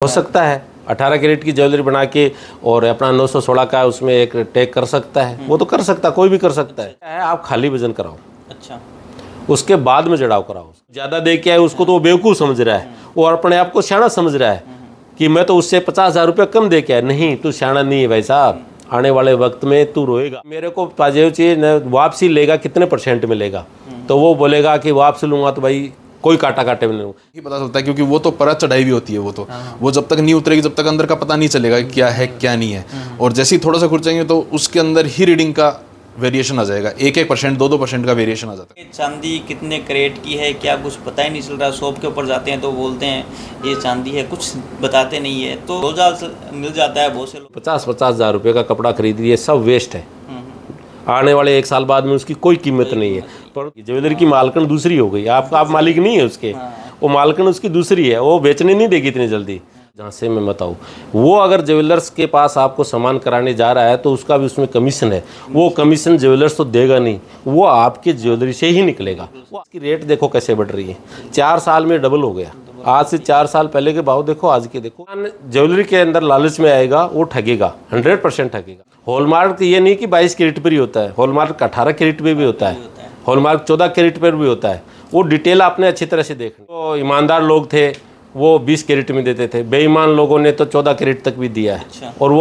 हो सकता है 18 कैरेट की ज्वेलरी बना के और अपना 916 का उसमें एक टैग कर सकता है, वो तो कर सकता है, कोई भी कर सकता है। आप खाली वजन कराओ, अच्छा, उसके बाद में जड़ाव कराओ। ज़्यादा दे के आए उसको तो वो बेवकूफ़ समझ रहा है और अपने आप को सियाना समझ रहा है कि मैं तो उससे 50,000 रुपये कम दे के आया। नहीं, तू सियाना नहीं है भाई साहब, आने वाले वक्त में तू रोएगा। मेरे को पाजेब चाहिए, वापसी लेगा कितने % में लेगा, तो वो बोलेगा कि वापसी लूँगा तो भाई कोई काटा काटे में नहीं पता चलता है, क्योंकि वो तो परत चढ़ाई भी होती है। वो तो वो जब तक नहीं उतरेगी जब तक अंदर का पता नहीं चलेगा क्या है क्या नहीं है। और जैसे ही थोड़ा सा खुर्चेंगे तो उसके अंदर ही रीडिंग का वेरिएशन आ जाएगा, 1% 2% का वेरिएशन आ जाता है। चांदी कितने कैरेट की है क्या कुछ पता ही नहीं चल रहा। शॉप के ऊपर जाते हैं तो बोलते हैं ये चांदी है, कुछ बताते नहीं है, तो रोज़ार मिल जाता है बहुत से लोग। 50-50 हज़ार रुपये का कपड़ा खरीद लिए, सब वेस्ट है। आने वाले 1 साल बाद में उसकी कोई कीमत नहीं है। पर ज्वेलरी की मालकन दूसरी हो गई, आप मालिक नहीं है उसके, वो मालकन उसकी दूसरी है, वो बेचने नहीं देगी इतनी जल्दी। जहाँ से मैं बताऊँ, वो अगर ज्वेलर्स के पास आपको सामान कराने जा रहा है तो उसका भी उसमें कमीशन है। वो कमीशन ज्वेलर्स तो देगा नहीं, वो आपके ज्वेलरी से ही निकलेगा। उसकी रेट देखो कैसे बढ़ रही है, 4 साल में डबल हो गया। आज से 4 साल पहले के भाव देखो, आज के देखो। ज्वेलरी के अंदर लालच में आएगा, वो ठगेगा, 100% ठगेगा। हॉलमार्क ये नहीं कि 22 कैरेट पर ही होता है, हॉलमार्क 18 कैरेट पे भी होता है, हॉलमार्क 14 कैरेट पर भी होता है। वो डिटेल आपने अच्छी तरह से देखनी। तो ईमानदार लोग थे वो 20 कैरेट में देते थे, बेईमान लोगों ने तो 14 कैरेट तक भी दिया है। अच्छा। और वो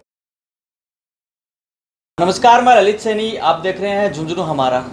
नमस्कार, मैं ललित सैनी, आप देख रहे हैं झुंझुनू हमारा।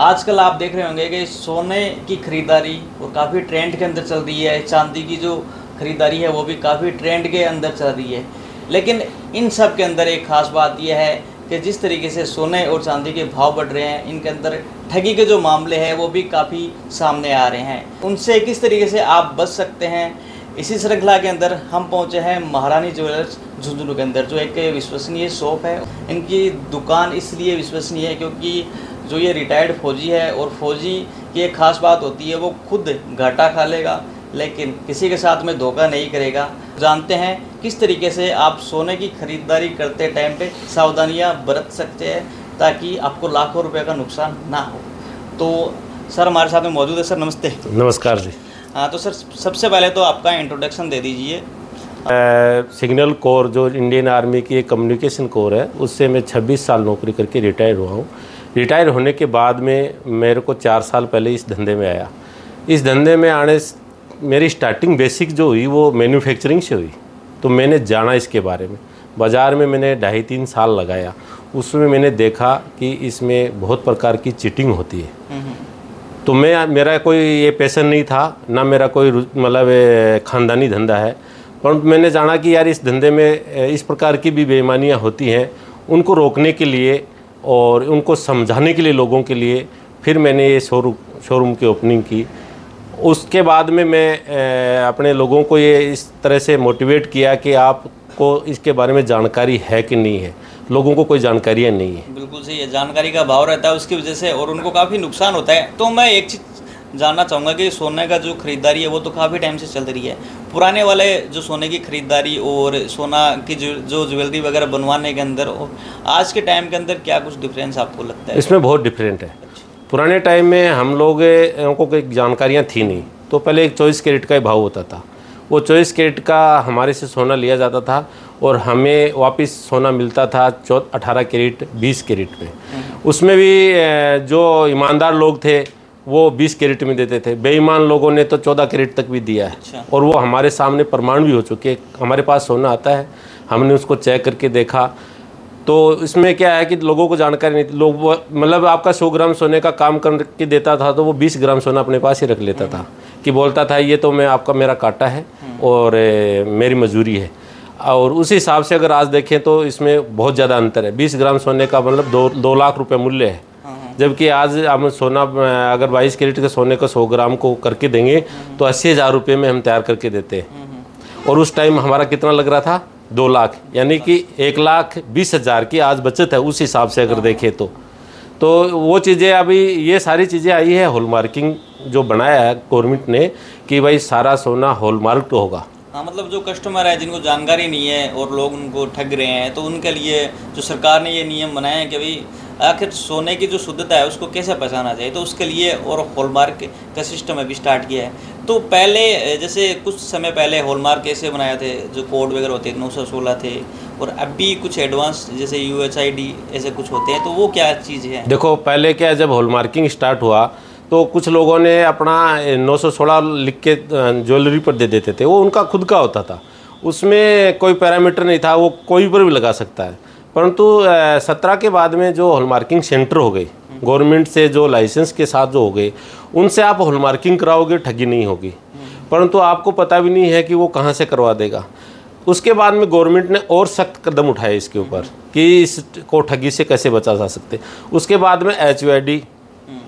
आजकल आप देख रहे होंगे कि सोने की खरीदारी वो काफ़ी ट्रेंड के अंदर चल रही है, चांदी की जो खरीदारी है वो भी काफ़ी ट्रेंड के अंदर चल रही है। लेकिन इन सब के अंदर एक ख़ास बात यह है कि जिस तरीके से सोने और चांदी के भाव बढ़ रहे हैं, इनके अंदर ठगी के जो मामले हैं वो भी काफ़ी सामने आ रहे हैं। उनसे किस तरीके से आप बच सकते हैं, इसी श्रृंखला के अंदर हम पहुंचे हैं महारानी ज्वेलर्स झुंझुनू के अंदर, जो एक विश्वसनीय शॉप है। इनकी दुकान इसलिए विश्वसनीय है क्योंकि जो ये रिटायर्ड फौजी है, और फौजी की एक ख़ास बात होती है वो खुद घाटा खा लेगा लेकिन किसी के साथ में धोखा नहीं करेगा। जानते हैं किस तरीके से आप सोने की खरीदारी करते टाइम पे सावधानियां बरत सकते हैं ताकि आपको लाखों रुपए का नुकसान ना हो। तो सर हमारे साथ में मौजूद है। सर नमस्ते। नमस्कार जी। हाँ, तो सर सबसे पहले तो आपका इंट्रोडक्शन दे दीजिए। सिग्नल कोर जो इंडियन आर्मी की एक कम्युनिकेशन कोर है, उससे मैं 26 साल नौकरी करके रिटायर हुआ हूँ। रिटायर होने के बाद में मेरे को 4 साल पहले इस धंधे में आया। इस धंधे में आने मेरी स्टार्टिंग बेसिक जो हुई वो मैन्युफैक्चरिंग से हुई। तो मैंने जाना इसके बारे में, बाज़ार में मैंने 2.5-3 साल लगाया। उसमें मैंने देखा कि इसमें बहुत प्रकार की चीटिंग होती है। तो मेरा कोई ये पैशन नहीं था, ना मेरा कोई मतलब ख़ानदानी धंधा है, परंतु मैंने जाना कि यार इस धंधे में इस प्रकार की भी बेईमानियाँ होती हैं। उनको रोकने के लिए और उनको समझाने के लिए लोगों के लिए फिर मैंने ये शोरूम की ओपनिंग की। उसके बाद में मैं अपने लोगों को ये इस तरह से मोटिवेट किया कि आपको इसके बारे में जानकारी है कि नहीं है। लोगों को कोई जानकारियाँ नहीं है। बिल्कुल सही है, जानकारी का अभाव रहता है उसकी वजह से, और उनको काफ़ी नुकसान होता है। तो मैं एक चीज़ जानना चाहूँगा कि सोने का जो खरीदारी है वो तो काफ़ी टाइम से चल रही है। पुराने वाले जो सोने की खरीदारी और सोना की जो ज्वेलरी वगैरह बनवाने के अंदर और आज के टाइम के अंदर क्या कुछ डिफरेंस आपको लगता है? इसमें बहुत डिफरेंट है। पुराने टाइम में हम लोगों को कोई जानकारियाँ थी नहीं, तो पहले एक 24 कैरेट का ही भाव होता था। वो 24 कैरेट का हमारे से सोना लिया जाता था और हमें वापस सोना मिलता था 18 कैरेट 20 कैरेट में। उसमें भी जो ईमानदार लोग थे वो 20 कैरेट में देते थे, बेईमान लोगों ने तो 14 कैरेट तक भी दिया है। अच्छा। और वो हमारे सामने प्रमाण भी हो चुके। हमारे पास सोना आता है, हमने उसको चेक करके देखा। तो इसमें क्या है कि लोगों को जानकारी नहीं थी। लोग मतलब आपका 100 ग्राम सोने का काम करके देता था तो वो 20 ग्राम सोना अपने पास ही रख लेता था, कि बोलता था ये तो मेरा काटा है और मेरी मजूरी है। और उस हिसाब से अगर आज देखें तो इसमें बहुत ज़्यादा अंतर है। 20 ग्राम सोने का मतलब 2 लाख रुपए मूल्य है, जबकि आज हम सोना अगर 22 कैरेट के सोने को 100 ग्राम को करके देंगे तो 80,000 रुपये में हम तैयार करके देते हैं। और उस टाइम हमारा कितना लग रहा था? 2 लाख, यानी कि 1,20,000 की आज बचत है उस हिसाब से अगर देखें तो वो चीज़ें अभी ये सारी चीज़ें आई है। हॉलमार्किंग जो बनाया है गवर्नमेंट ने कि भाई सारा सोना हॉलमार्क होगा। हाँ, मतलब जो कस्टमर है जिनको जानकारी नहीं है और लोग उनको ठग रहे हैं, तो उनके लिए जो सरकार ने ये नियम बनाए हैं कि भाई आखिर सोने की जो शुद्धता है उसको कैसे पहचाना जाए, तो उसके लिए और हॉलमार्क का सिस्टम अभी स्टार्ट किया है। तो पहले जैसे कुछ समय पहले हॉलमार्क ऐसे बनाए थे जो कोड वगैरह होते थे 916 थे, और अब भी कुछ एडवांस जैसे UHID ऐसे कुछ होते हैं, तो वो क्या चीज़ है? देखो पहले क्या, जब हॉलमार्किंग स्टार्ट हुआ तो कुछ लोगों ने अपना 916 लिख के ज्वेलरी पर दे देते थे, वो उनका खुद का होता था, उसमें कोई पैरामीटर नहीं था, वो कोई पर भी लगा सकता है। परंतु 17 के बाद में जो हॉलमार्किंग सेंटर हो गई गवर्नमेंट से, जो लाइसेंस के साथ जो हो गए, उनसे आप हॉलमार्किंग कराओगे ठगी नहीं होगी, परंतु आपको पता भी नहीं है कि वो कहाँ से करवा देगा। उसके बाद में गवर्नमेंट ने और सख्त कदम उठाए इसके ऊपर कि इसको ठगी से कैसे बचा जा सकते। उसके बाद में HUID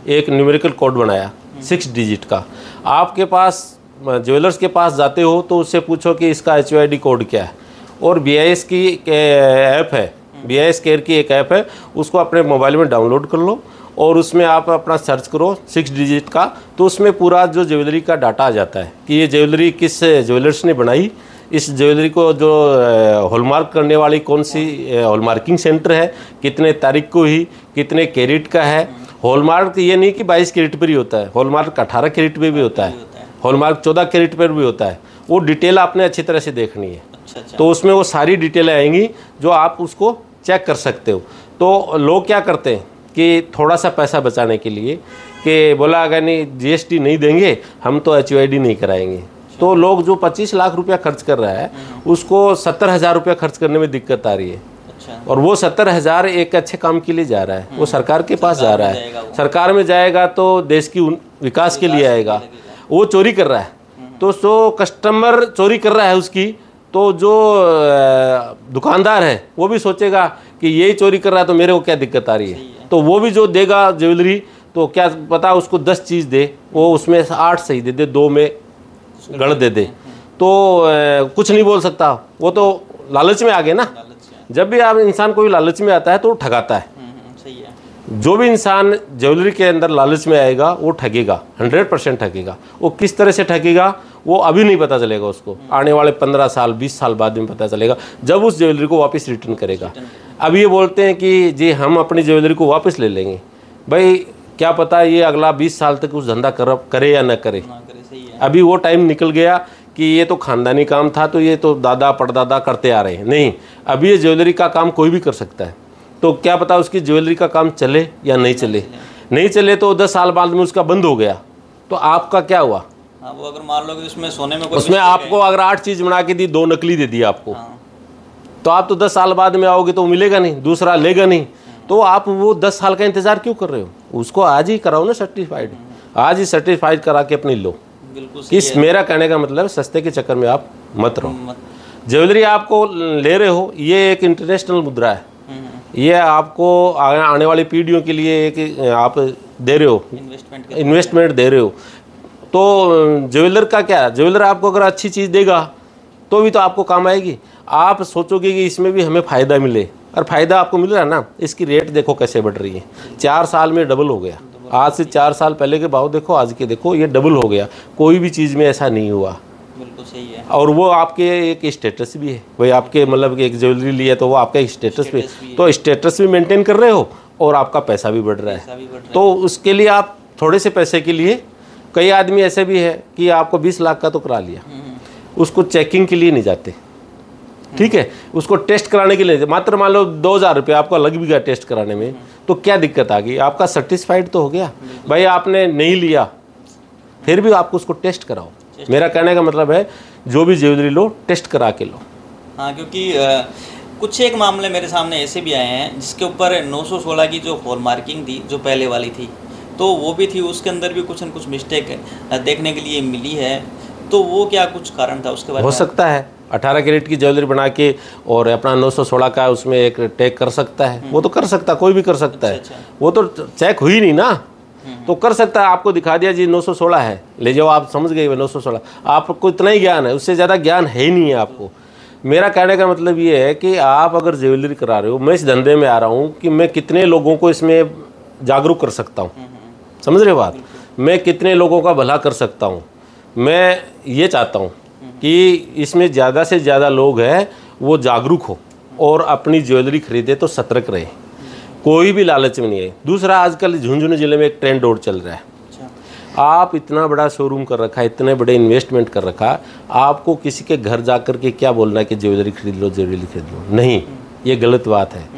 एक न्यूमेरिकल कोड बनाया 6 डिजिट का। आपके पास ज्वेलर्स के पास जाते हो तो उससे पूछो कि इसका HUID कोड क्या है, और BIS की ऐप है, BIS केयर की एक ऐप है, उसको अपने मोबाइल में डाउनलोड कर लो और उसमें आप अपना सर्च करो 6 डिजिट का, तो उसमें पूरा जो ज्वेलरी का डाटा आ जाता है कि ये ज्वेलरी किस ज्वेलर्स ने बनाई, इस ज्वेलरी को जो हॉलमार्क करने वाली कौन सी हॉलमार्किंग सेंटर है, कितने तारीख को ही, कितने कैरेट का है। हॉलमार्क ये नहीं कि 22 कैरेट पर ही होता है, हॉलमार्क 18 कैरेट पे भी होता है, हॉलमार्क 14 कैरेट पर भी होता है। वो डिटेल आपने अच्छी तरह से देखनी है। अच्छा। तो उसमें वो सारी डिटेलें आएंगी जो आप उसको चेक कर सकते हो। तो लोग क्या करते हैं कि थोड़ा सा पैसा बचाने के लिए कि बोला अगर नहीं GST नहीं देंगे हम तो HUID नहीं कराएंगे, तो लोग जो 25 लाख रुपया खर्च कर रहा है उसको 70,000 रुपया खर्च करने में दिक्कत आ रही है। और वो 70,000 एक अच्छे काम के लिए जा रहा है, वो सरकार के पास जा रहा है, सरकार में जाएगा तो देश की विकास के लिए आएगा। वो चोरी कर रहा है, तो जो कस्टमर चोरी कर रहा है उसकी, तो जो दुकानदार है वो भी सोचेगा कि यही चोरी कर रहा है तो मेरे को क्या दिक्कत आ रही है, तो वो भी जो देगा ज्वेलरी, तो क्या पता उसको 10 चीज़ दे, वो उसमें 8 सही दे दे, 2 में गड़ दे दे, तो कुछ नहीं बोल सकता, वो तो लालच में आ गए ना। जब भी आप इंसान कोई लालच में आता है तो वो ठगाता है। सही है। जो भी इंसान ज्वेलरी के अंदर लालच में आएगा वो ठगेगा, 100% ठगेगा। वो किस तरह से ठगेगा वो अभी नहीं पता चलेगा उसको, आने वाले 15 साल 20 साल बाद में पता चलेगा जब उस ज्वेलरी को वापस रिटर्न करेगा। अब ये बोलते हैं कि जी हम अपनी ज्वेलरी को वापस ले लेंगे, भाई क्या पता ये अगला 20 साल तक उस धंधा करे या न करे। अभी वो टाइम निकल गया कि ये तो खानदानी काम था, तो ये तो दादा परदादा करते आ रहे हैं, नहीं, अभी ये ज्वेलरी का काम कोई भी कर सकता है। तो क्या पता उसकी ज्वेलरी का काम चले या नहीं चले, नहीं चले तो 10 साल बाद में उसका बंद हो गया, तो आपका क्या हुआ? हाँ, वो अगर मान लो कि उसमें सोने में उसमें आपको अगर 8 चीज़ बना के दी, 2 नकली दे दी आपको, तो आप तो 10 साल बाद में आओगे तो मिलेगा नहीं, दूसरा लेगा नहीं, तो आप वो 10 साल का इंतजार क्यों कर रहे हो? उसको आज ही कराओ ना सर्टिफाइड, आज ही सर्टिफाइड करा के अपनी लो। किस मेरा कहने का मतलब सस्ते के चक्कर में आप मत रहो। ज्वेलरी आपको ले रहे हो, ये एक इंटरनेशनल मुद्रा है, ये आपको आने वाली पीढ़ियों के लिए एक आप दे रहे हो, इन्वेस्टमेंट दे रहे हो। तो ज्वेलर का क्या, ज्वेलर आपको अगर अच्छी चीज़ देगा तो भी तो आपको काम आएगी। आप सोचोगे कि इसमें भी हमें फ़ायदा मिले, और फ़ायदा आपको मिल रहा है ना। इसकी रेट देखो कैसे बढ़ रही है, 4 साल में डबल हो गया। आज से 4 साल पहले के भाव देखो, आज के देखो, ये डबल हो गया। कोई भी चीज़ में ऐसा नहीं हुआ। बिल्कुल सही है। और वो आपके एक स्टेटस भी है, भाई आपके मतलब कि एक ज्वेलरी लिया तो वो आपका एक स्टेटस भी, तो स्टेटस भी मेंटेन कर रहे हो और आपका पैसा भी बढ़ रहा है। तो उसके लिए आप थोड़े से पैसे के लिए, कई आदमी ऐसे भी है कि आपको 20 लाख का तो करा लिया, उसको चेकिंग के लिए नहीं जाते, ठीक है, उसको टेस्ट कराने के लिए मात्र मान लो 2,000 रुपये आपका लग भी गया टेस्ट कराने में, तो क्या दिक्कत आ गई? आपका सेटिस्फाइड तो हो गया। भाई आपने नहीं लिया फिर भी आपको उसको टेस्ट कराओ। मेरा कहने का मतलब है जो भी ज्वेलरी लो टेस्ट करा के लो। हाँ, क्योंकि कुछ एक मामले मेरे सामने ऐसे भी आए हैं जिसके ऊपर 916 की जो हॉलमार्किंग थी, जो पहले वाली थी, तो वो भी थी, उसके अंदर भी कुछ न कुछ मिस्टेक देखने के लिए मिली है। तो वो क्या कुछ कारण था उसके बारे में? हो सकता है 18 कैरेट की ज्वेलरी बना के और अपना 916 का उसमें एक टैग कर सकता है, वो तो कर सकता, कोई भी कर सकता है। वो तो चेक हुई नहीं ना, तो कर सकता है। आपको दिखा दिया जी 916 है, ले जाओ, आप समझ गए 916, आपको इतना ही ज्ञान है, उससे ज़्यादा ज्ञान है ही नहीं है आपको। मेरा कहने का मतलब ये है कि आप अगर ज्वेलरी करा रहे हो, मैं इस धंधे में आ रहा हूँ कि मैं कितने लोगों को इसमें जागरूक कर सकता हूँ, समझ रहे हो बात? मैं कितने लोगों का भला कर सकता हूँ। मैं ये चाहता हूँ कि इसमें ज़्यादा से ज़्यादा लोग हैं वो जागरूक हो और अपनी ज्वेलरी खरीदे तो सतर्क रहे, कोई भी लालच में नहीं है। दूसरा, आजकल झुंझुनू ज़िले में एक ट्रेंड और चल रहा है, आप इतना बड़ा शोरूम कर रखा है, इतने बड़े इन्वेस्टमेंट कर रखा, आपको किसी के घर जा कर के क्या बोलना है कि ज्वेलरी खरीद लो, ज्वेलरी खरीद लो? नहीं, ये गलत बात है।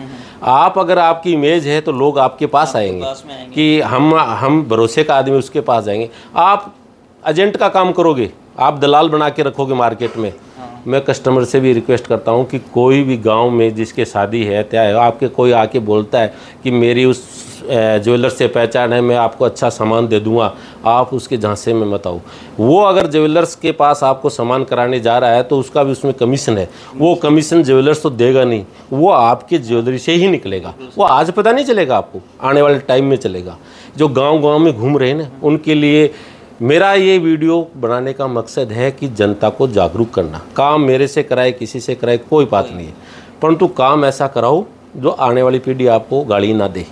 आप अगर आपकी इमेज है तो लोग आपके पास आएंगे कि हम भरोसे का आदमी, उसके पास जाएंगे। आप एजेंट का काम करोगे, आप दलाल बना के रखोगे मार्केट में। मैं कस्टमर से भी रिक्वेस्ट करता हूं कि कोई भी गांव में जिसके शादी है क्या है, आपके कोई आके बोलता है कि मेरी उस ज्वेलर से पहचान है, मैं आपको अच्छा सामान दे दूंगा, आप उसके झांसे में मत आओ। वो अगर ज्वेलर्स के पास आपको सामान कराने जा रहा है तो उसका भी उसमें कमीशन है, वो कमीशन ज्वेलर्स तो देगा नहीं, वो आपके ज्वेलरी से ही निकलेगा। वो आज पता नहीं चलेगा, आपको आने वाले टाइम में चलेगा। जो गाँव में घूम रहे हैं ना, उनके लिए मेरा ये वीडियो बनाने का मकसद है कि जनता को जागरूक करना। काम मेरे से कराए, किसी से कराए, कोई बात नहीं है, परंतु काम ऐसा कराओ जो आने वाली पीढ़ी आपको गाली ना दे।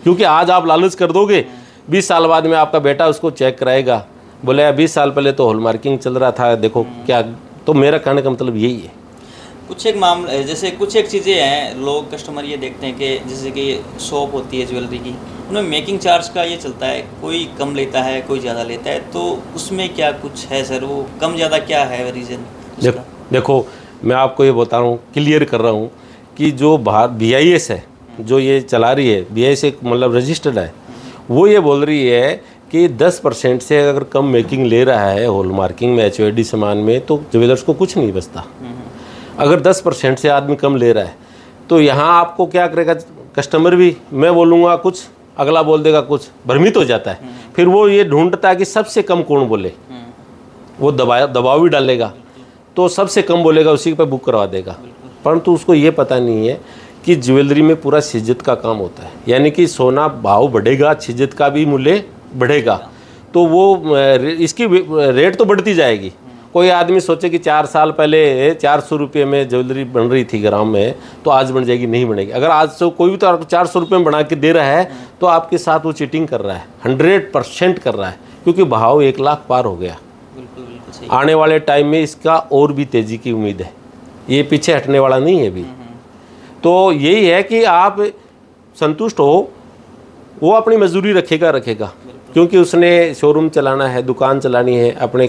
क्योंकि आज आप लालच कर दोगे, 20 साल बाद में आपका बेटा उसको चेक कराएगा, बोले 20 साल पहले तो हॉलमार्किंग चल रहा था, देखो क्या। तो मेरा कहने का मतलब यही है। कुछ एक मामले, जैसे कुछ एक चीज़ें हैं, लोग कस्टमर ये देखते हैं कि जैसे कि शॉप होती है ज्वेलरी की, उनमें मेकिंग चार्ज का ये चलता है, कोई कम लेता है, कोई ज़्यादा लेता है, तो उसमें क्या कुछ है सर? वो कम ज़्यादा क्या है रीज़न? देखो मैं आपको ये बता रहा हूँ, क्लियर कर रहा हूँ कि जो बाहर BIS है, जो ये चला रही है, BIS एक मतलब रजिस्टर्ड है, वो ये बोल रही है कि 10% से अगर कम मेकिंग ले रहा है हॉलमार्किंग में, HOD सामान में, तो ज्वेलर्स को कुछ नहीं बचता। अगर 10% से आदमी कम ले रहा है तो यहाँ आपको क्या करेगा कस्टमर भी, मैं बोलूँगा कुछ, अगला बोल देगा कुछ, भ्रमित हो जाता है। फिर वो ये ढूंढता है कि सबसे कम कौन बोले, वो दबाव भी डालेगा, तो सबसे कम बोलेगा उसी पे बुक करवा देगा। परंतु उसको ये पता नहीं है कि ज्वेलरी में पूरा शिज्जत का काम होता है, यानी कि सोना भाव बढ़ेगा, शिज्जत का भी मूल्य बढ़ेगा, तो वो इसकी रेट तो बढ़ती जाएगी। कोई आदमी सोचे कि 4 साल पहले 400 रुपये में ज्वेलरी बन रही थी ग्राम में, तो आज बन जाएगी, नहीं बनेगी। अगर आज से कोई भी तो आपको 400 रुपये में बना के दे रहा है तो आपके साथ वो चीटिंग कर रहा है, 100% कर रहा है, क्योंकि भाव 1 लाख पार हो गया। आने वाले टाइम में इसका और भी तेज़ी की उम्मीद है, ये पीछे हटने वाला नहीं है अभी। तो यही है कि आप संतुष्ट हो, वो अपनी मजदूरी रखेगा, क्योंकि उसने शोरूम चलाना है, दुकान चलानी है, अपने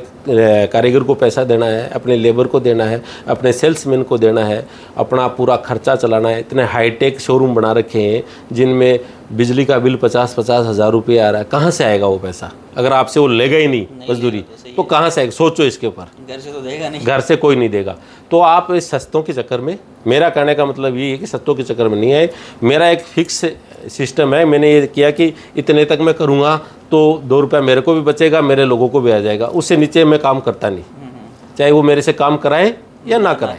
कारीगर को पैसा देना है, अपने लेबर को देना है, अपने सेल्समैन को देना है, अपना पूरा खर्चा चलाना है। इतने हाईटेक शोरूम बना रखे हैं जिनमें बिजली का बिल 50-50 हज़ार रुपये आ रहा है। कहाँ से आएगा वो पैसा? अगर आपसे वो लेगा ही नहीं मजदूरी, तो कहाँ से आएगा? सोचो इसके ऊपर। घर से तो देगा नहीं, घर से कोई नहीं देगा। तो आप इस सस्तों के चक्कर में, मेरा कहने का मतलब ये है कि सस्तों के चक्कर में नहीं आए। मेरा एक फिक्स सिस्टम है, मैंने ये किया कि इतने तक मैं करूँगा तो 2 रुपये मेरे को भी बचेगा, मेरे लोगों को भी आ जाएगा, उससे नीचे मैं काम करता नहीं, चाहे वो मेरे से काम कराए या ना कराए।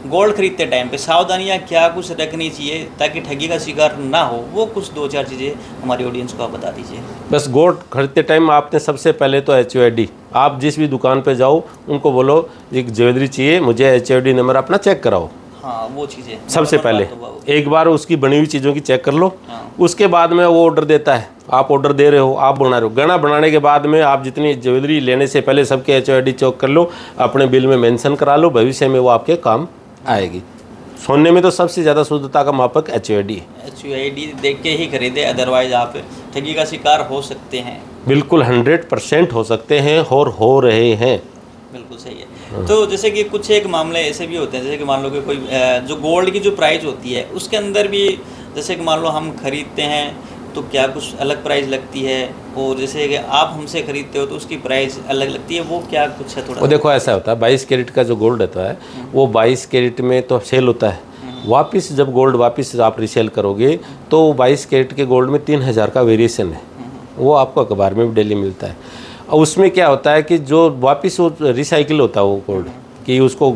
गोल्ड खरीदते टाइम पे सावधानियां क्या कुछ रखनी चाहिए ताकि ठगी का शिकार ना हो, वो कुछ 2-4 चीज़ें हमारी ऑडियंस को आप बता दीजिए। बस गोल्ड खरीदते टाइम आपने सबसे पहले तो HOD, आप जिस भी दुकान पे जाओ उनको बोलो एक ज्वेलरी चाहिए, मुझे HOD नंबर अपना चेक कराओ। हाँ, वो चीज़ें सबसे पहले एक बार उसकी बनी हुई चीज़ों की चेक कर लो। उसके बाद में वो ऑर्डर देता है, आप ऑर्डर दे रहे हो, आप बना रहे हो। गहना बनाने के बाद में आप जितनी ज्वेलरी लेने से पहले सबके HOD चेक कर लो, अपने बिल में मेंशन करा लो, भविष्य में वो आपके काम आएगी। सोने में तो सबसे ज़्यादा शुद्धता का मापक HOD है। HOD देख के ही खरीदे, अदरवाइज आप ठगी का शिकार हो सकते हैं। बिल्कुल 100% हो सकते हैं और हो रहे हैं। बिल्कुल सही है। तो जैसे कि कुछ एक मामले ऐसे भी होते हैं, जैसे कि मान लो कि कोई जो गोल्ड की जो प्राइस होती है उसके अंदर भी, जैसे कि मान लो हम खरीदते हैं तो क्या कुछ अलग प्राइस लगती है, और जैसे कि आप हमसे खरीदते हो तो उसकी प्राइस अलग लगती है, वो क्या कुछ है? थोड़ा वो देखो ऐसा होता है, 22 कैरेट का जो गोल्ड रहता है वो 22 कैरेट में तो सेल होता है, वापस जब गोल्ड वापस आप रिसेल करोगे तो 22 कैरेट के गोल्ड में 3000 का वेरिएशन है, वो आपको अखबार में भी डेली मिलता है। और उसमें क्या होता है कि जो वापस वो रिसाइकिल होता है वो गोल्ड, कि उसको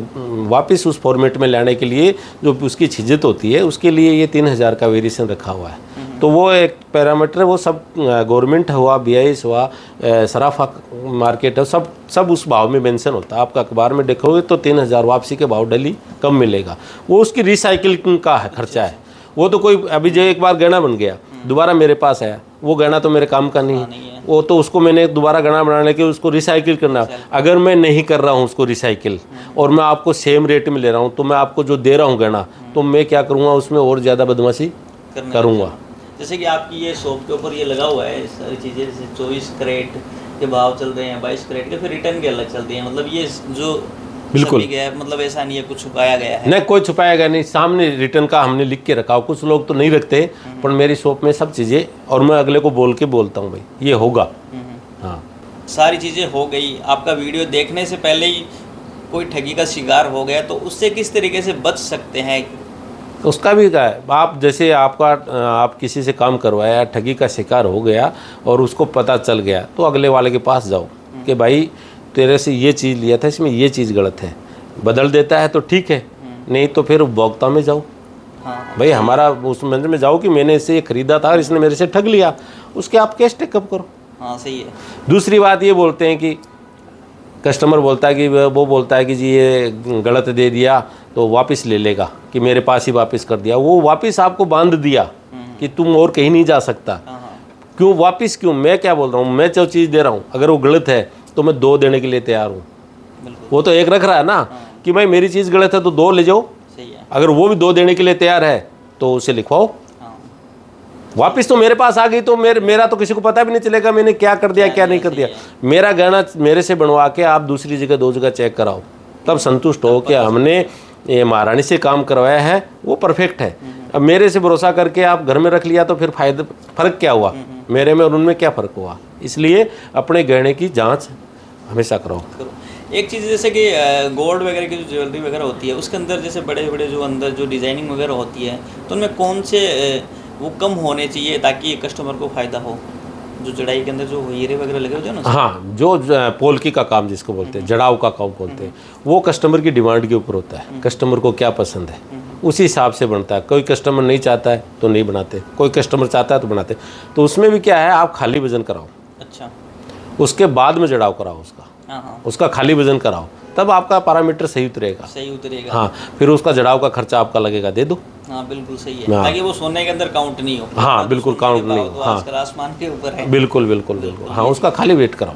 वापस उस फॉर्मेट में लाने के लिए जो उसकी छिजत होती है उसके लिए ये 3000 का वेरिएशन रखा हुआ है। तो वो एक पैरामीटर है, वो सब गवर्नमेंट हुआ, BIS हुआ, सराफा मार्केट है, सब उस भाव में मेंशन होता है। आपका अखबार में देखोगे तो 3000 वापसी के भाव डेली कम मिलेगा। वो उसकी रिसाइकिल का है, खर्चा है। वो तो कोई अभी जो एक बार गहना बन गया दोबारा मेरे पास आया, वो गहना तो मेरे काम का नहीं है, वो तो उसको मैंने दोबारा गहना बनाने के उसको रिसाइकिल करना। अगर मैं नहीं कर रहा हूँ उसको रिसाइकिल और मैं आपको सेम रेट में ले रहा हूँ, तो मैं आपको जो दे रहा हूँ गहना, तो मैं क्या करूँगा उसमें और ज़्यादा बदमाशी करूँगा। जैसे कि आपकी ये शॉप के ऊपर ये लगा हुआ है सारी चीज़ें, जैसे 24 कैरेट के भाव चल रहे हैं, 22 कैरेट के, फिर रिटर्न के अलग चलते हैं, मतलब ये जो बिल्कुल गया है, मतलब ऐसा नहीं है कुछ छुपाया गया है। नहीं, कोई छुपाया गया नहीं, सामने रिटर्न का हमने लिख के रखा हो। कुछ लोग तो नहीं रखते, पर मेरी शॉप में सब चीज़ें, और मैं अगले को बोल के बोलता हूँ भाई ये होगा। हाँ, सारी चीज़ें हो गई, आपका वीडियो देखने से पहले ही कोई ठगी का शिकार हो गया तो उससे किस तरीके से बच सकते हैं? उसका भी क्या है, आप जैसे आप किसी से काम करवाया, ठगी का शिकार हो गया और उसको पता चल गया, तो अगले वाले के पास जाओ कि भाई तेरे से ये चीज़ लिया था, इसमें ये चीज़ गलत है, बदल देता है तो ठीक है, नहीं तो फिर उपभोक्ता में जाओ। हाँ, भाई हमारा उस मंदिर में जाओ कि मैंने इससे ये खरीदा था और इसने मेरे से ठग लिया, उसके आप केस टेकअप करो। हाँ सही है। दूसरी बात ये बोलते हैं कि कस्टमर बोलता है कि वो बोलता है कि जी ये गलत दे दिया तो वापस ले लेगा, कि मेरे पास ही वापस कर दिया। वो वापस आपको बांध दिया कि तुम और कहीं नहीं जा सकता। क्यों वापस, क्यों? मैं क्या बोल रहा हूँ, मैं जो चीज़ दे रहा हूँ अगर वो गलत है तो मैं 2 देने के लिए तैयार हूँ। वो तो 1 रख रहा है ना कि भाई मेरी चीज़ गलत है तो 2 ले जाओ। सही है। अगर वो भी 2 देने के लिए तैयार है तो उसे लिखवाओ। वापिस तो मेरे पास आ गई तो मेरा तो किसी को पता भी नहीं चलेगा मैंने क्या कर दिया क्या नहीं कर दिया। मेरा गहना मेरे से बनवा के आप दूसरी जगह 2 जगह चेक कराओ, तब संतुष्ट हो कि हमने ये महारानी से काम करवाया है, वो परफेक्ट है। अब मेरे से भरोसा करके आप घर में रख लिया तो फिर फ़र्क क्या हुआ? मेरे में और उनमें क्या फ़र्क हुआ? इसलिए अपने गहने की जाँच हमेशा कराओ। एक चीज़ जैसे कि गोल्ड वगैरह की जो ज्वेलरी वगैरह होती है उसके अंदर जैसे बड़े बड़े जो अंदर जो डिज़ाइनिंग वगैरह होती है तो उनमें कौन से वो कम होने चाहिए ताकि कस्टमर को फ़ायदा हो? जो जड़ाई के अंदर जो हीरे वगैरह लगे होते हैं ना, हाँ, जो पोल्की का काम जिसको बोलते हैं, जड़ाव का काम बोलते हैं, वो कस्टमर की डिमांड के ऊपर होता है। कस्टमर को क्या पसंद है उसी हिसाब से बनता है। कोई कस्टमर नहीं चाहता है तो नहीं बनाते, कोई कस्टमर चाहता है तो बनाते। तो उसमें भी क्या है, आप खाली वजन कराओ, अच्छा, उसके बाद में जड़ाव कराओ उसका खाली वजन कराओ, तब आपका पैरामीटर सही उतरेगा। हाँ, फिर उसका जड़ाव का खर्चा आपका लगेगा, दे दो। हाँ बिल्कुल सही है, ताकि वो सोने के अंदर काउंट नहीं हो। हाँ बिल्कुल काउंट नहीं हो। हाँ, आजकल आसमान के ऊपर है। बिल्कुल। हाँ, उसका खाली वेट कराओ।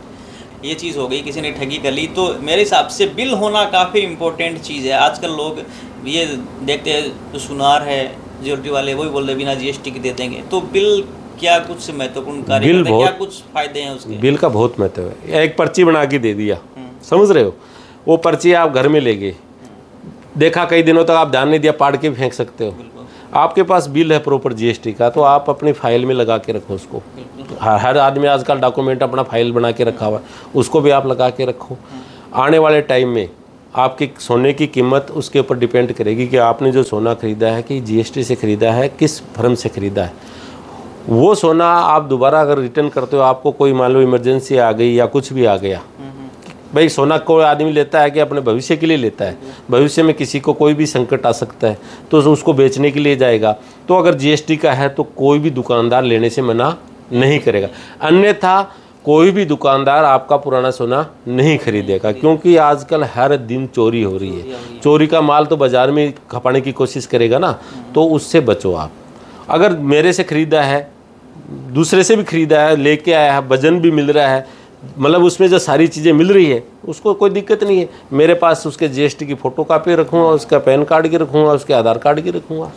ये चीज़ हो गई, किसी ने ठगी कर ली। तो मेरे हिसाब से बिल होना काफ़ी इम्पोर्टेंट चीज़ है। आजकल लोग ये देखते हैं, जो सुनार है ज्वेलरी वाले वो भी बोल रहे बिना GST के दे देंगे। तो बिल क्या कुछ महत्वपूर्ण कार्य करता है? क्या कुछ फायदे हैं उसके? बिल का बहुत महत्व है। एक पर्ची बना के दे दिया, समझ रहे हो, वो पर्ची आप घर में ले गए, देखा कई दिनों तक आप ध्यान नहीं दिया, पाड़ के फेंक सकते हो। आपके पास बिल है प्रॉपर GST का, तो आप अपनी फाइल में लगा के रखो उसको। हर आदमी आजकल डॉक्यूमेंट अपना फाइल बना के रखा हुआ है, उसको भी आप लगा के रखो। आने वाले टाइम में आपकी सोने की कीमत उसके ऊपर डिपेंड करेगी कि आपने जो सोना खरीदा है कि GST से खरीदा है, किस फर्म से खरीदा है। वो सोना आप दोबारा अगर रिटर्न करते हो, आपको कोई मान लो इमरजेंसी आ गई या कुछ भी आ गया, भाई सोना कोई आदमी लेता है कि अपने भविष्य के लिए लेता है, भविष्य में किसी को कोई भी संकट आ सकता है तो उसको बेचने के लिए जाएगा, तो अगर GST का है तो कोई भी दुकानदार लेने से मना नहीं करेगा। अन्यथा कोई भी दुकानदार आपका पुराना सोना नहीं खरीदेगा, क्योंकि आजकल हर दिन चोरी हो रही है। चोरी का माल तो बाज़ार में खपाने की कोशिश करेगा ना, तो उससे बचो आप। अगर मेरे से ख़रीदा है, दूसरे से भी ख़रीदा है, लेके आया है, वजन भी मिल रहा है, मतलब उसमें जो सारी चीज़ें मिल रही है, उसको कोई दिक्कत नहीं है। मेरे पास उसके GST की फ़ोटो कापी रखूँगा, उसका पैन कार्ड की रखूँगा, उसके आधार कार्ड की रखूँगा,